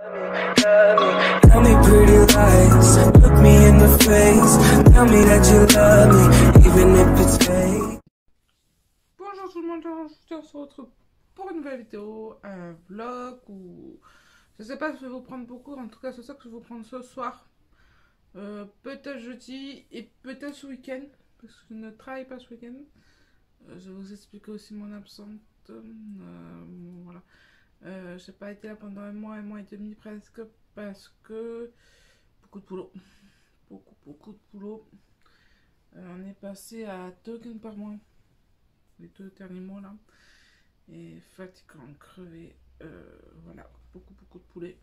Tell me pretty lies, look me in the face, tell me that you love me, even if it's fake. Bonjour tout le monde, on se retrouve pour une nouvelle vidéo, un vlog ou... Je sais pas si je vais vous prendre beaucoup, en tout cas c'est ça que je vais vous prendre ce soir. Peut-être jeudi et peut-être ce week-end, parce que je ne travaille pas ce week-end. Je vais vous expliquer aussi mon absente. Voilà. J'ai pas été là pendant un mois et demi presque, parce que beaucoup de boulot. Beaucoup de boulot. On est passé à 2 gains par mois. Les 2 derniers mois là. Et fatigant, crevé. Voilà, beaucoup de poulet.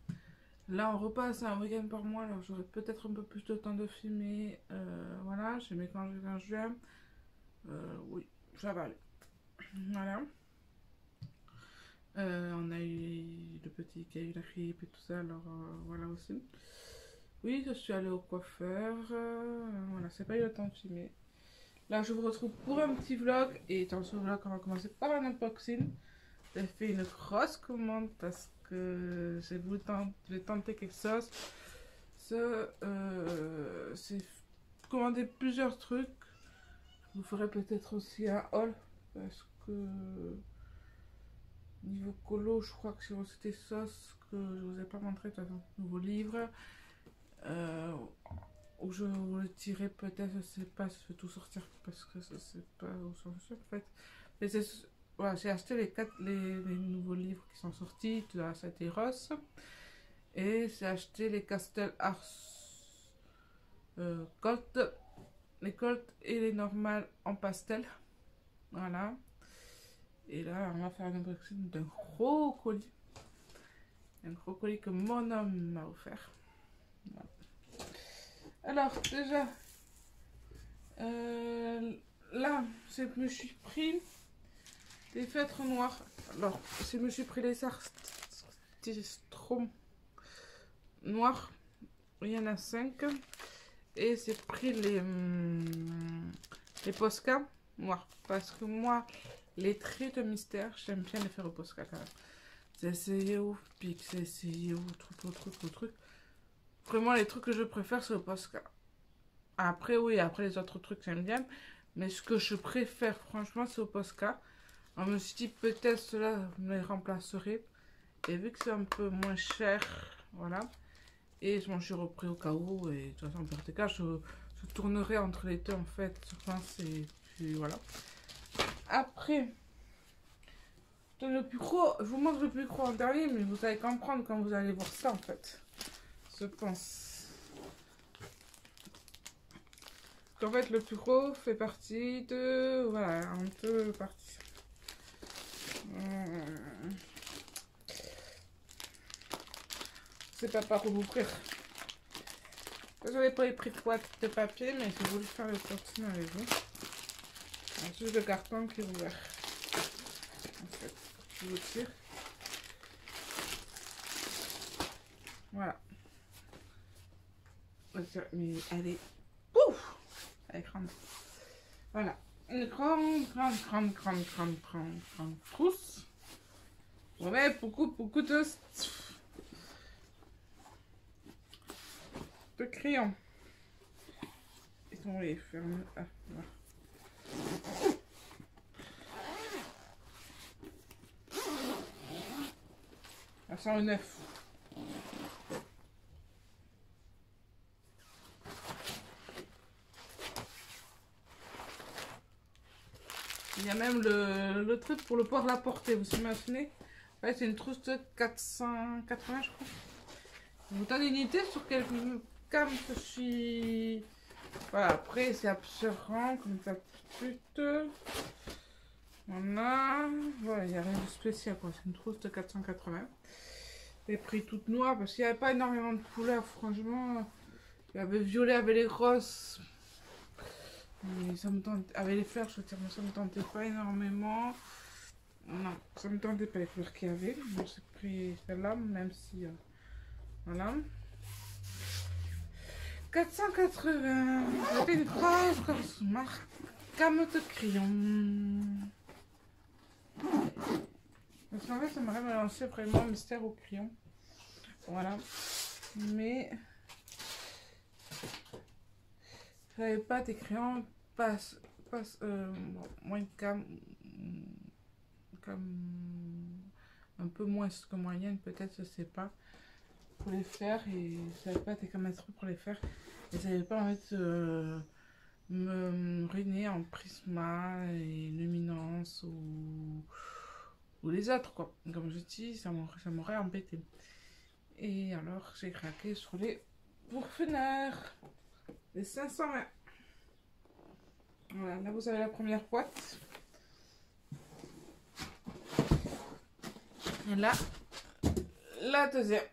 Là, on repasse à un week-end par mois. Alors, j'aurai peut-être un peu plus de temps de filmer. Voilà, j'ai mes congés en juin. Oui, ça va aller. Voilà. On a eu le petit qui a eu la grippe et tout ça. Alors, voilà aussi. Oui, je suis allée au coiffeur. Voilà, c'est pas eu le temps de filmer. Là, je vous retrouve pour un petit vlog. Et dans ce vlog, on va commencer par un unboxing. J'ai fait une grosse commande parce que j'ai voulu tenter quelque chose. C'est commander plusieurs trucs. Je vous ferai peut-être aussi un haul parce que niveau colo, je crois que j'ai reçu des sauces que je vous ai pas montré dans un nouveau livre. Où je vous le dirai peut-être, je sais pas si je vais tout sortir parce que je sais pas où sont en fait. Mais voilà, j'ai acheté les nouveaux livres qui sont sortis de la Sainte Ross. Et j'ai acheté les Castle Ars Gold, les Gold et les normales en pastel. Voilà. Et là, on va faire un unboxing d'un gros colis. Un gros colis que mon homme m'a offert. Voilà. Alors, déjà, là, je me suis pris des feutres noirs. Alors, je me suis pris les Armstrong noirs. Il y en a 5. Et j'ai pris les Posca noirs. Parce que moi, les traits de mystère, j'aime bien les faire au Posca quand même. J'ai essayé au Pic, j'ai essayé au truc. Vraiment, les trucs que je préfère, c'est au Posca. Après, oui, après les autres trucs, j'aime bien. Mais ce que je préfère, franchement, c'est au Posca. On me suis dit, peut-être cela me les remplacerait. Et vu que c'est un peu moins cher, voilà. Et je m'en suis repris au cas où. Et de toute façon, en tout cas, je tournerai entre les deux, en fait. Je pense, et puis voilà. Après, dans le plus gros, je vous montre le plus gros en dernier, mais vous allez comprendre quand vous allez voir ça, en fait. Je pense. En fait, le plus gros fait partie de... Voilà, un peu partie. Je sais pas par où l'ouvrir. Désolé pour les prix de boîte de papier, mais j'ai voulu faire le sortir avec vous. C'est juste le carton qui est ouvert. En fait, je vous tire. Voilà. Mais elle est... Ouf! Elle est grande. Voilà. Une grande trousse. On met beaucoup de crayons. Ils sont les fermes. Ah, voilà. À 109. Il y a même le truc pour le pouvoir la porter, vous imaginez? Ouais, c'est une trousse de 480, je crois. Vous donne une idée sur quel cam je suis. Voilà, après c'est absurde comme ça pute. Voilà, il n'y a rien de spécial quoi, c'est une trousse de 480. J'ai pris toute noire parce qu'il n'y avait pas énormément de couleurs, franchement. Il y avait violet, il y avait les roses. Mais ça me tente, avec les fleurs, je veux dire, mais ça me tentait pas énormément. Non, ça me tentait pas les fleurs qu'il y avait. Donc j'ai pris celle-là, même si... voilà. 480. C'était une grosse marque. Gamme de crayon. Parce qu'en fait, ça m'aurait mélangé vraiment mystère au crayon. Voilà. Mais j'avais pas des crayons moins comme un peu moins que moyenne, peut-être, je sais pas, pour les faire. Et je savais pas des camètres pour les faire. Et j'avais pas envie de me ruiner en prisma et luminance ou les autres, quoi. Comme je dis, ça m'aurait embêté. Et alors j'ai craqué sur les Pourfener, les 520. Voilà, là vous avez la première boîte. Et là, la deuxième.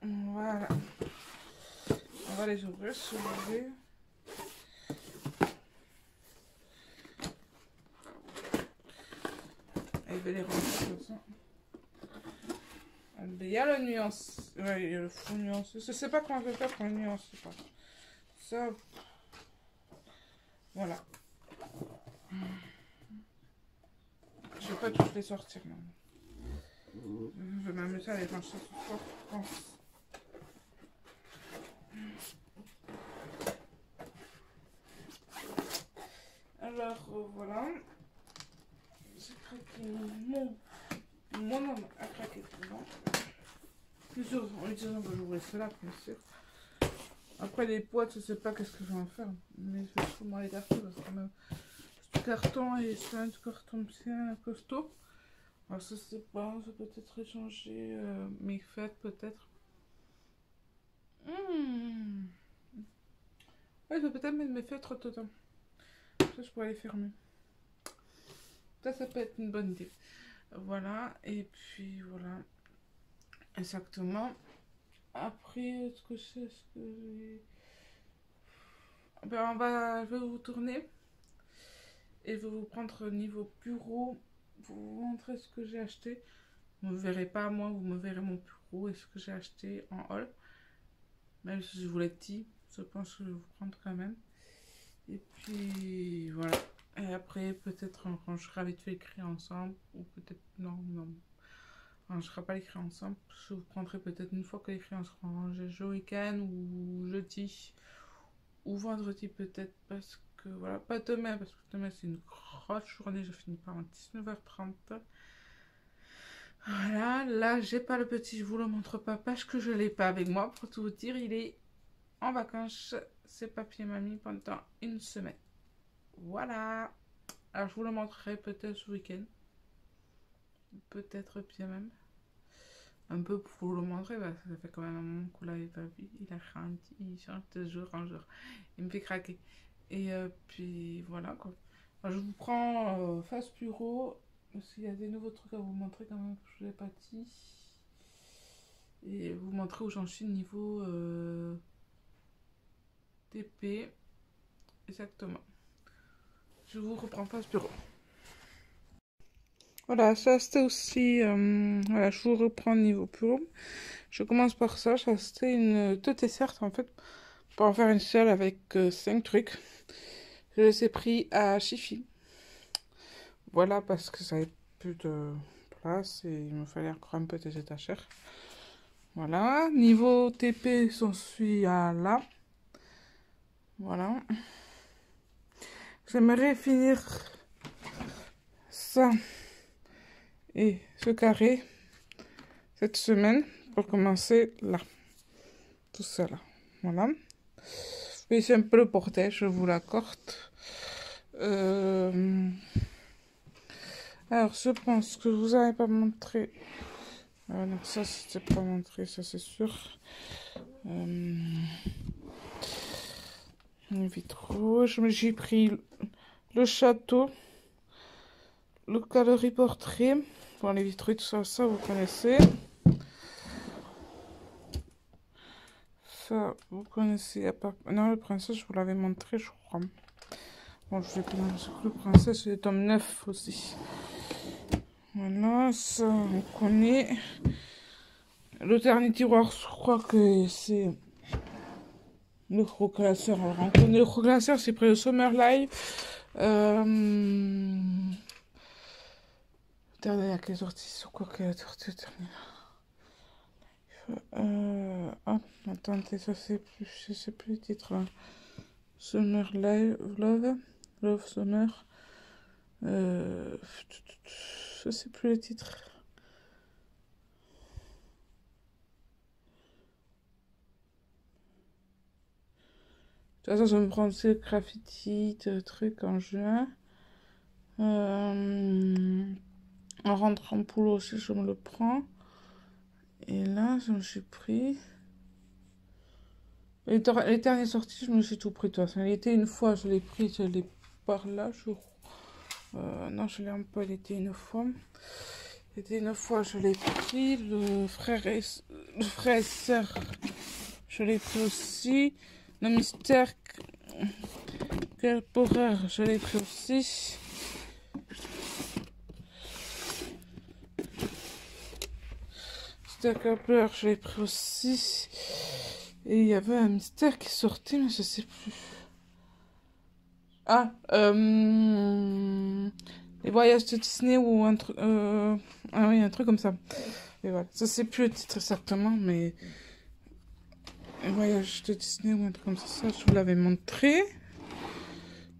Voilà. On va les ouvrir si vous voulez. Et je vais les ranger comme ça. Il y a la nuance. Ouais, il y a le fond nuance. Je sais pas comment je vais faire pour la nuance. C'est pas ça. Voilà. Je vais pas tous les sortir maintenant. Je vais m'amuser à les ranger ce soir, je pense. Alors voilà. J'ai craqué mon homme a craqué dedans. Bien sûr, en utilisant que j'ouvrais cela, bien sûr. Après les boîtes, je sais pas qu'est-ce que je vais en faire. Mais je vais sûrement les garder parce que même ce carton et c'est un carton bien costaud. Alors ça c'est pas, ça peut être échanger mes fêtes peut-être. Ouais, je vais peut-être mettre mes feutres dedans. Ça, je pourrais les fermer. Ça peut être une bonne idée. Voilà, et puis voilà. Exactement. Après, ce que c'est, ce que j'ai... Ben, je vais vous tourner. Et je vais vous prendre niveau bureau. Pour vous montrer ce que j'ai acheté. Vous ne me verrez pas moi, vous me verrez mon bureau et ce que j'ai acheté en haul. Même si je vous l'ai dit, je pense que je vais vous prendre quand même. Et puis voilà. Et après, peut-être on rangera vite fait écrit ensemble. Ou peut-être non. On ne rangera pas les crayons ensemble. Je vous prendrai peut-être une fois que les crayons seront rangés, ce week-end ou jeudi. Ou vendredi peut-être. Parce que voilà, pas demain. Parce que demain c'est une grosse journée. Je finis par 19h30. Voilà, là j'ai pas le petit, je vous le montre pas parce que je l'ai pas avec moi. Pour tout vous dire, il est en vacances, c'est papier mamie pendant une semaine. Voilà. Alors je vous le montrerai peut-être ce week-end. Peut-être bien même. Un peu pour vous le montrer, bah, ça fait quand même un moment qu'on l'avait pas vu. Il a grandi, il change de jour en jour. Il me fait craquer. Et puis voilà quoi. Alors, je vous prends face bureau. S'il y a des nouveaux trucs à vous montrer quand même que je vous ai pas dit. Et vous montrer où j'en suis niveau TP. Exactement. Je vous reprends face bureau. Voilà, ça c'était aussi... voilà, je vous reprends niveau bureau. Je commence par ça. J'ai acheté une 2 desserts en fait. Pour en faire une seule avec 5 trucs. Je les ai pris à Chifi. Voilà, parce que ça n'avait plus de place et il me fallait encore un peu des étagères. Voilà, niveau TP, j'en suis à là. Voilà. J'aimerais finir ça et ce carré cette semaine pour commencer là. Tout ça là. Voilà. Oui, c'est un peu le bordel, je vous l'accorde. Alors, je pense que je vous avais pas montré. Non, ça, c'était pas montré, ça, c'est sûr. Les vitraux. J'ai pris le château, le galerie portrait. Bon, les vitraux, tout ça, ça, vous connaissez. Ça, vous connaissez. Non, le princesse, je vous l'avais montré, je crois. Bon, je vais commencer avec le princesse, c'est le tome 9 aussi. Voilà, ça, on connaît. Le dernier tiroir, je crois que c'est le gros classeur. Alors, on connaît le gros classeur, c'est près de Summer Live. Dernière qui est sortie, sur quoi qu'elle est sortie dernière. Ah, attendez, ça c'est plus, je sais plus le titre. Hein. Summer Love Summer. Je sais plus le titre. De toute façon, je vais me prendre aussi le graffiti, truc en juin. En rentrant en boulot aussi, je me le prends. Et là, je me suis pris. Les dernières sorties, je me suis tout pris. De toute façon, il était une fois, je l'ai pris, je l'ai par là. Non, je l'ai un peu, il était une fois. Il était une fois, je l'ai pris. Le frère et sœur, je l'ai pris aussi. Le mystère, quel horreur, je l'ai pris aussi. Kepler, je l'ai pris aussi. Et il y avait un mystère qui sortait, mais je sais plus. Ah, les voyages de Disney ou un truc. Ah oui, un truc comme ça. Et voilà, je sais plus le titre exactement, mais. Les voyages de Disney ou un truc comme ça, je vous l'avais montré.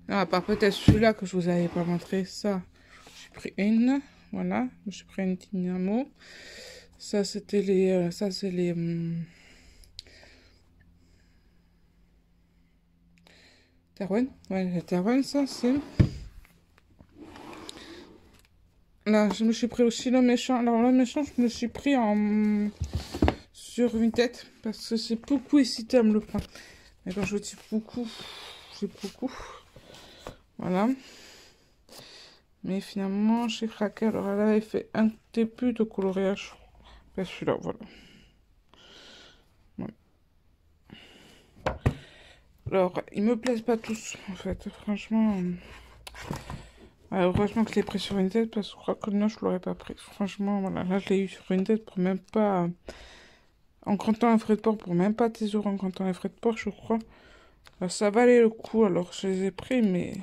Non, à part peut-être celui-là que je vous avais pas montré, ça. J'ai pris une, voilà. J'ai pris une Dynamo. Ça, c'était les. Ça, c'est les. Terwen. Ouais, les Terwen, ça, c'est. Là, je me suis pris aussi le méchant. Alors, le méchant, je me suis pris en. Sur une tête. Parce que c'est beaucoup hésité à me le prendre. Mais quand je dis beaucoup, c'est beaucoup. Voilà. Mais finalement, j'ai craqué. Alors, elle avait fait un début de coloriage. Ben, celui-là, voilà. Alors, ils me plaisent pas tous, en fait. Franchement, heureusement que je l'ai pris sur une tête, parce que je crois que non, je l'aurais pas pris. Franchement, voilà, là, je l'ai eu sur une tête pour même pas... En comptant un frais de port, pour même pas 10 € en comptant un frais de port, je crois. Ça valait le coup, alors je les ai pris, mais...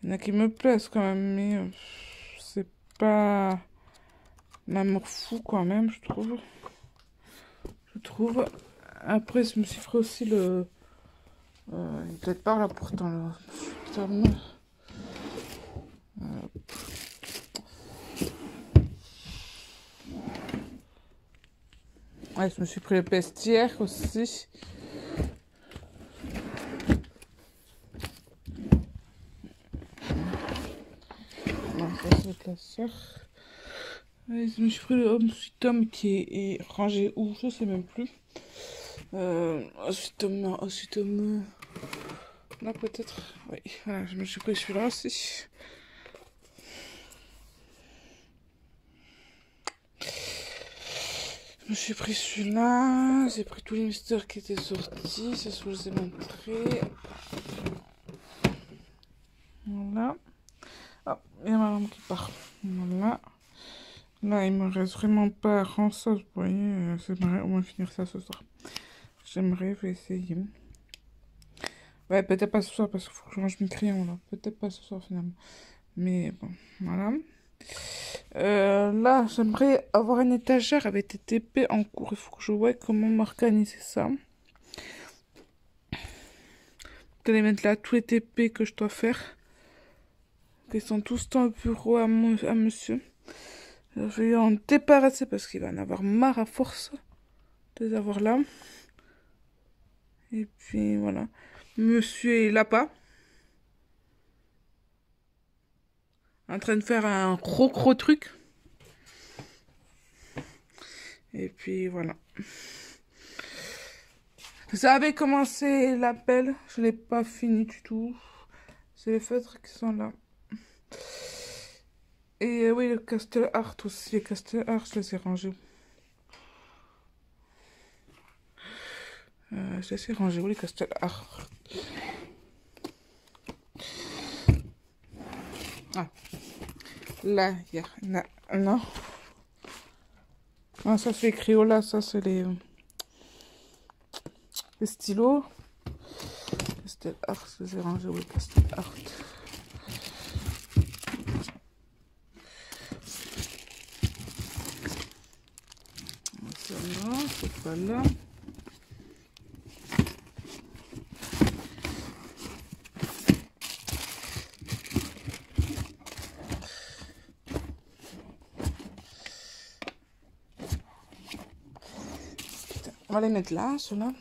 Il y en a qui me plaisent quand même, mais... c'est pas... l'amour fou, quand même, je trouve. Après, je me suis fait aussi le... peut-être par là pourtant le tome. Ouais, je me suis pris le bestiaire aussi. Non, ça c'est la sœur. Ouais, je me suis pris le Home Sweet Home qui est rangé où, je sais même plus. Ensuite, là peut-être. Oui, voilà, je me suis pris celui-là aussi. Je me suis pris celui-là. J'ai pris tous les mystères qui étaient sortis. C'est ce que je vous ai montré. Voilà. Ah, il y a ma lampe qui part. Voilà. Là, il me reste vraiment pas grand chose. Vous voyez, j'aimerais au moins finir ça ce soir. J'aimerais essayer. Ouais, peut-être pas ce soir parce qu'il faut que je range mes crayons là. Peut-être pas ce soir finalement. Mais bon, voilà. Là, j'aimerais avoir une étagère avec des TP en cours. Il faut que je vois comment m'organiser ça. Je vais mettre là tous les TP que je dois faire. Qui sont tous dans le bureau à monsieur. Alors, je vais en débarrasser parce qu'il va en avoir marre à force de les avoir là. Et puis voilà. Monsieur est là-bas. En train de faire un gros truc. Et puis voilà. Ça avait commencé l'appel. Je l'ai pas fini du tout. C'est les feutres qui sont là. Et oui, le Castle Art aussi. Les Castle Art, je les ai rangés. Je les ai rangés où les Castle Art? Ah. Là, il y a... Non. Ah, ça c'est écrit là, ça c'est les stylos. Castle Art, je les ai rangés où les Castle Art? Ça non, c'est pas là. Putain, on va les mettre là, ceux-là.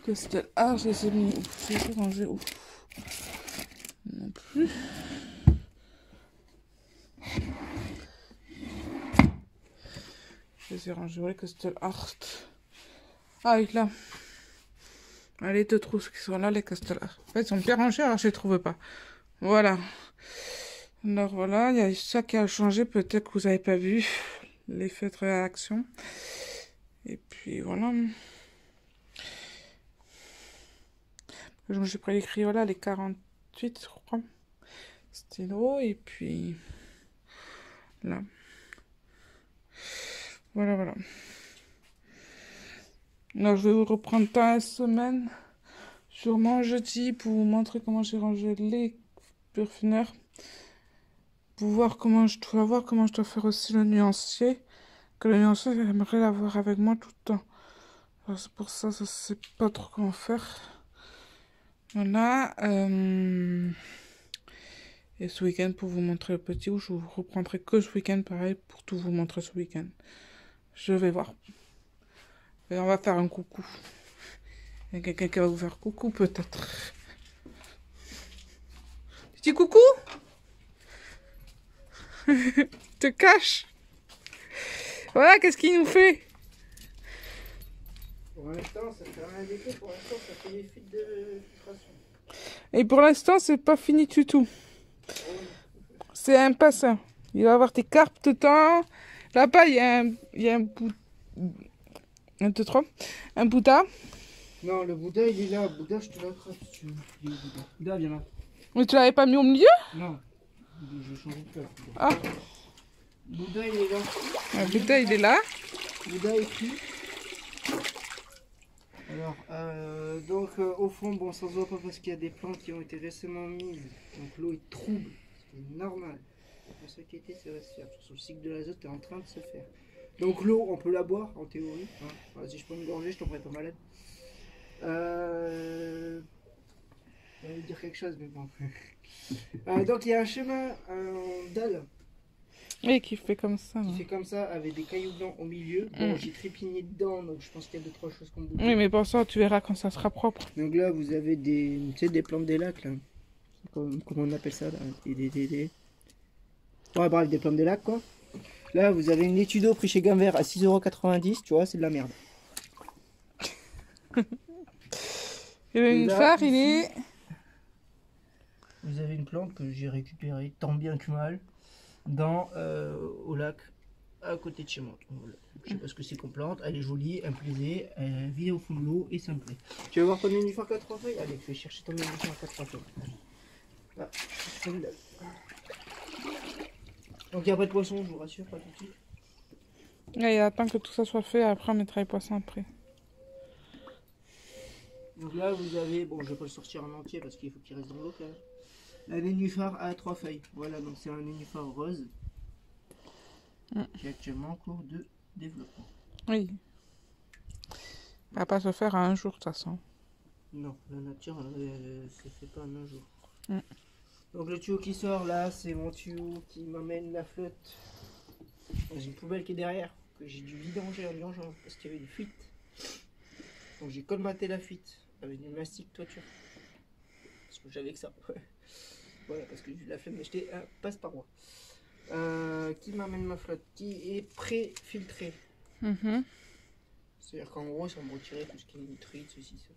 Que c'était... Ah, je les ai mis où? Je les ai rangés où? Non plus. Je les ai rangés où? Que c'était art. Ah, oui, là. Ah, les deux trousses qui sont là, les Castel Art. En fait, ils sont bien rangés, alors je les trouve pas. Voilà. Alors voilà, il y a ça qui a changé. Peut-être que vous n'avez pas vu l'effet de réaction. Et puis voilà. J'ai pris les crayons les 48, je crois. Stylo, et puis là. Voilà, voilà. Alors, je vais vous reprendre dans la semaine, sûrement jeudi, pour vous montrer comment j'ai rangé les parfumeurs. Pour voir comment je dois faire aussi le nuancier. Que le nuancier, j'aimerais l'avoir avec moi tout le temps. Alors, c'est pour ça, je sais pas trop comment faire. Voilà. Et ce week-end, pour vous montrer le petit, où je vous reprendrai que ce week-end, pareil, pour tout vous montrer ce week-end. Je vais voir. Et on va faire un coucou. Il y a quelqu'un qui va vous faire coucou, peut-être. Petit coucou. Te cache. Voilà, qu'est-ce qu'il nous fait? Pour l'instant, ça fait rien du tout. Pour l'instant, ça fait des fuites de filtration. Et pour l'instant, c'est pas fini du tout. C'est un passant. Il va y avoir tes carpes dedans. Là-bas, il y a un bout... 1, 2, 3. Un Bouddha. Non, le Bouddha, il est là. Bouddha, je te l'attrape si tu veux. Il est où, Bouddha? Bouddha, viens là. Mais tu l'avais pas mis au milieu? Non. Je change de place. Ah. Bouddha, il est là. Un Bouddha, il est là. Bouddha est cuit. Alors, donc au fond, bon, ça se voit pas parce qu'il y a des plantes qui ont été récemment mises. Donc l'eau est trouble. C'est normal. Pour s'inquiéter, ça va se faire. Sur le cycle de l'azote est en train de se faire. Donc l'eau, on peut la boire en théorie. Hein. Voilà, si je prends une gorgée, je tomberai pas malade. J'allais dire quelque chose, mais bon. Donc il y a un chemin en dalle Oui, qui fait comme ça. qui Ouais. fait comme ça, avec des cailloux blancs au milieu. Bon, j'ai trépigné dedans, donc je pense qu'il y a 2-3 choses qu'on bouge. Oui, mais pour ça, tu verras quand ça sera propre. Donc là, vous avez des, tu sais, des plantes des lacs, là. Comment on appelle ça, là? Ouais, bref, des plantes des lacs, quoi. Là, vous avez une laitue d'eau pris chez Gamver à 6,90 €, tu vois, c'est de la merde. Et le là, phare, il ici, est... Vous avez une plante que j'ai récupérée, tant bien que mal, au lac, à côté de chez moi. Voilà. Je sais pas ce que c'est qu'on plante, elle est jolie, elle me plaisait, elle vit au fond de l'eau et ça me plaît. Tu veux voir ton nénuphar 4 feuilles? Allez, je vais chercher ton nénuphar 4 feuilles. Là, celle-là. Donc il n'y a pas de poisson, je vous rassure, pas tout de suite. Là, il attend que tout ça soit fait, après on mettra les poissons après. Donc là, vous avez, bon, je vais pas le sortir en entier parce qu'il faut qu'il reste dans l'eau quand même. Un nénuphar à 3 feuilles. Voilà, donc c'est un nénuphar rose qui est actuellement en cours de développement. Oui. Ça va pas se faire à un jour, de toute façon. Non, la nature, ça fait pas en un jour. Mm. Donc le tuyau qui sort là, c'est mon tuyau qui m'amène la flotte dans une poubelle qui est derrière, que j'ai dû vidanger en l'urgence parce qu'il y avait une fuite. Donc j'ai colmaté la fuite avec du mastic toiture. Parce que j'avais que ça. Voilà, parce que j'ai eu la flemme d'acheter un passe-paroi. Qui m'amène ma flotte, qui est pré-filtrée. Mhm. C'est-à-dire qu'en gros, ça va me retirer tout ce qui est nitrite, ceci, ça.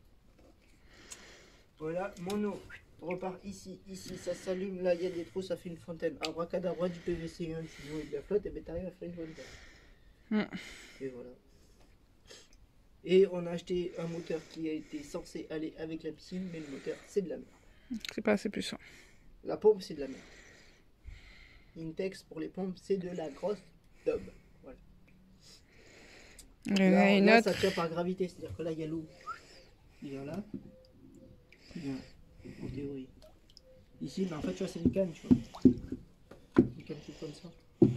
Voilà, mon eau repart ici, ça s'allume, là il y a des trous, ça fait une fontaine. Abracadabra, du PVC, un tuyau et de la flotte, et bien t'arrives à faire une fontaine. Et voilà. Et on a acheté un moteur qui a été censé aller avec la piscine, mais le moteur c'est de la merde. C'est pas assez puissant. La pompe c'est de la merde. Intex pour les pompes c'est de la grosse daube. Voilà. Il y en a une Là autre. ça tient par gravité, c'est-à-dire que là il y a l'eau qui vient là, qui vient en théorie Ici, mais en fait, tu vois, c'est les cannes, tu vois. Les cannes tout comme ça. Du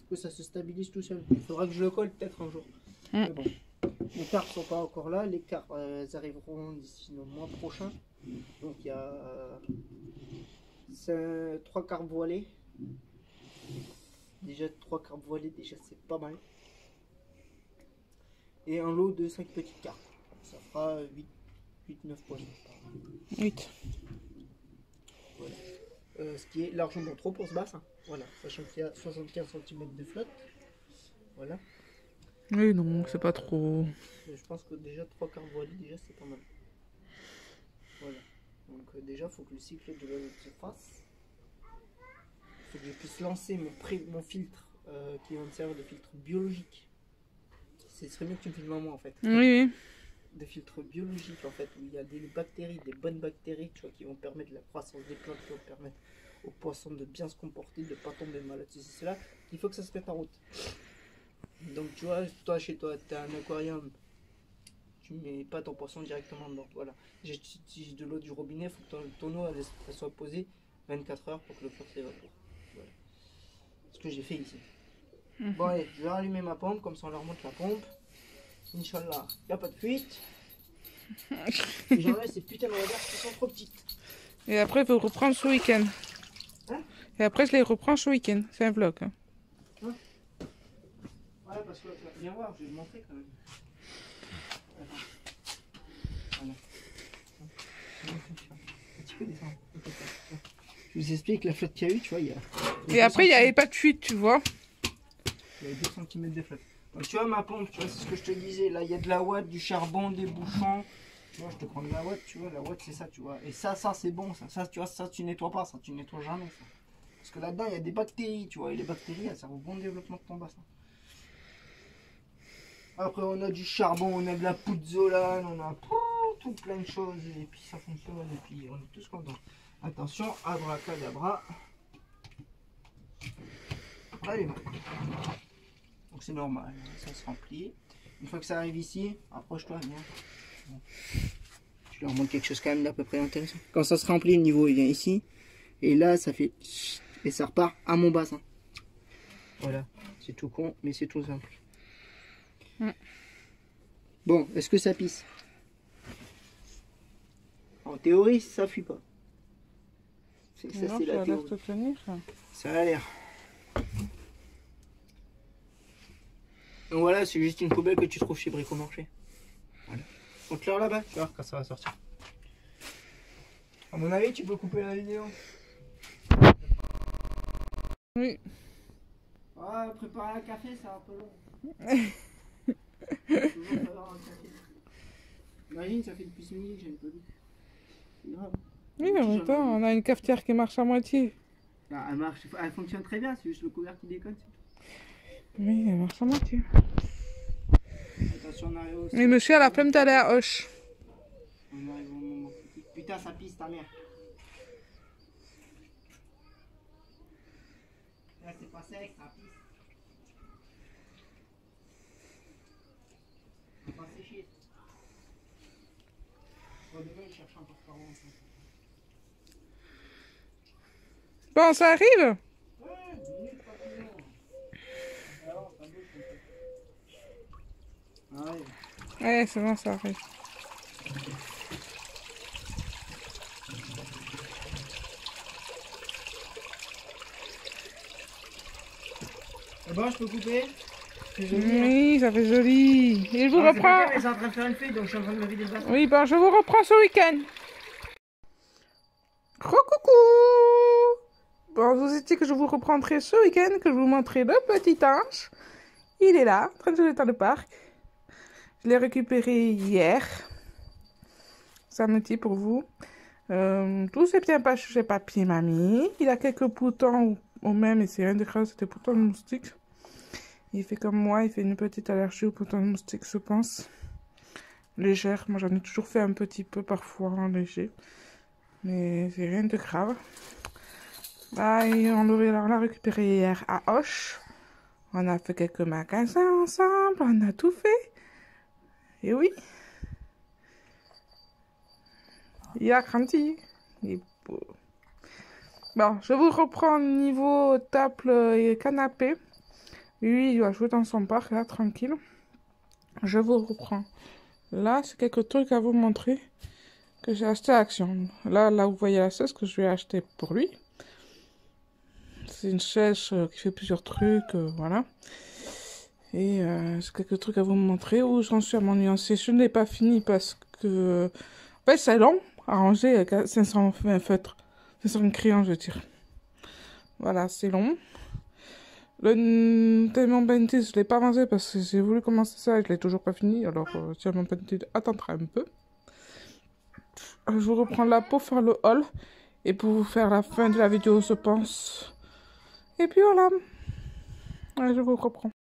coup, ça se stabilise tout seul. Il faudra que je le colle peut-être un jour. Mais bon. Les cartes sont pas encore là. Les cartes, elles arriveront d'ici le mois prochain. Donc, il y a 3 cartes voilées. Déjà, 3 cartes voilées, déjà, c'est pas mal. Et un lot de 5 petites cartes. Ça fera 8-9 poissons. 8. Voilà. Ce qui est largement trop pour ce bassin. Voilà, sachant qu'il y a 75 cm de flotte. Voilà. Oui, non, c'est pas trop. Je pense que déjà 3 quarts voilés, déjà c'est pas mal. Voilà. Donc déjà, il faut que le cycle de l'eau se fasse. Il faut que je puisse lancer mon filtre qui va me servir de filtre biologique. Ce serait mieux que tu me filmes à moi en fait. Oui. De filtres biologiques en fait, où il y a des bactéries, des bonnes bactéries, tu vois, qui vont permettre la croissance des plantes, qui vont permettre aux poissons de bien se comporter, de ne pas tomber malade, c'est cela. Il faut que ça se mette en route. Donc tu vois, toi chez toi, tu as un aquarium, tu mets pas ton poisson directement dedans. Voilà. J'ai de l'eau du robinet, il faut que ton eau elle soit posée 24 heures pour que le fleur s'évapore. Voilà. Ce que j'ai fait ici. Bon allez, je vais rallumer ma pompe, comme ça on leur montre la pompe. Inch'Allah, il n'y a pas de fuite. Et j'enlève ces putains de regards qui sont trop petites. Et après, il faut reprendre ce week-end. Hein? Et après, je les reprends ce week-end. C'est un vlog. Hein. Ouais, parce que viens voir, je vais te montrer quand même. Voilà. Un petit peu descendre. Je vous explique la flotte qu'il y a eu, tu vois. Et après, il n'y avait pas de fuite, tu vois. Il y avait 2 cm de flotte. Donc, tu vois ma pompe, tu vois, c'est ce que je te disais. Là, il y a de la ouate, du charbon, des bouchons. Tu vois, je te prends de la ouate, tu vois. La ouate, c'est ça, tu vois. Et ça, c'est bon. Ça, tu vois, ça, tu nettoies pas. Ça, tu nettoies jamais. Ça. Parce que là-dedans, il y a des bactéries, tu vois. Et les bactéries, elles servent au bon développement de ton bassin. Après, on a du charbon, on a de la pouzzolane, on a tout plein de choses. Et puis, ça fonctionne. Et puis, on est tous contents. Attention, abracadabra. Allez, donc c'est normal, ça se remplit. Une fois que ça arrive ici, approche-toi, viens. Bon. Je leur montre quelque chose quand même d'à peu près intéressant. Quand ça se remplit, le niveau il vient ici. Et là, ça fait... Et ça repart à mon bassin. Voilà, c'est tout con, mais c'est tout simple. Bon, est-ce que ça pisse? En théorie, ça fuit pas. Ça, c'est la théorie. Ça a l'air. Donc voilà, c'est juste une poubelle que tu trouves chez Bricomarché. Voilà. Donc là, là-bas, tu vois quand ça va sortir. À mon avis, tu peux couper la vidéo. Oui. Ah, préparer un café, c'est un peu long. Imagine, ça fait depuis 6 minutes que j'ai pas vu. C'est grave. Oui, en même temps, on a une cafetière qui marche à moitié. Ah, elle marche, elle fonctionne très bien, c'est juste le couvert qui déconne. Oui, elle marche à moitié. Attention, on arrive au... Mais monsieur a la flemme d'aller à Hoche. On arrive au moment critique. Putain, ça pisse ta mère. Là, c'est pas sec, ça pisse. C'est pas séché. Bon, demain, il cherche encore par an. Bon, ça arrive? Ouais, 10 minutes, pas plus long. Alors, ça bouge un peu. Arrive. Ouais, c'est bon, ça arrive. C'est bon, je peux couper? Oui, ça fait joli. Et je vous reprends. C'est en train de faire une feuille, donc je suis en train de me vider le bassin. Oui, ben je vous reprends ce week-end. Coucou. Bon, je vous ai dit que je vous reprendrai ce week-end, que je vous montrerai le petit ange. Il est là, en train de jouer dans le parc. Je l'ai récupéré hier. Samedi pour vous. Tout s'est bien passé chez papy et mamie. Il a quelques boutons au même, et c'est rien de grave, c'était boutons de moustique. Il fait comme moi, il fait une petite allergie aux boutons de moustique, je pense. Légère, moi j'en ai toujours fait un petit peu parfois en léger. Mais c'est rien de grave. Là, on l'a récupéré hier à Hoche. On a fait quelques magasins ensemble, on a tout fait. Et oui. Il a grandi. Il est beau. Bon, je vous reprends niveau table et canapé. Lui, il va jouer dans son parc, là, tranquille. Je vous reprends. Là, c'est quelques trucs à vous montrer que j'ai acheté à Action. Là, vous voyez la chaise que je vais acheter pour lui. C'est une chaise qui fait plusieurs trucs, voilà. Et c'est quelques trucs à vous montrer où j'en suis à mon nuancier. Je ne l'ai pas fini parce que... En fait, c'est long à ranger avec 500 feutres. 500 crayons, je veux dire. Voilà, c'est long. Le Diamond Painted, je ne l'ai pas avancé parce que j'ai voulu commencer ça et je ne l'ai toujours pas fini. Alors, Diamond Painted attendra un peu. Je vous reprends là pour faire le haul et pour vous faire la fin de la vidéo, je pense. Et puis voilà. Allez, je vous reprends.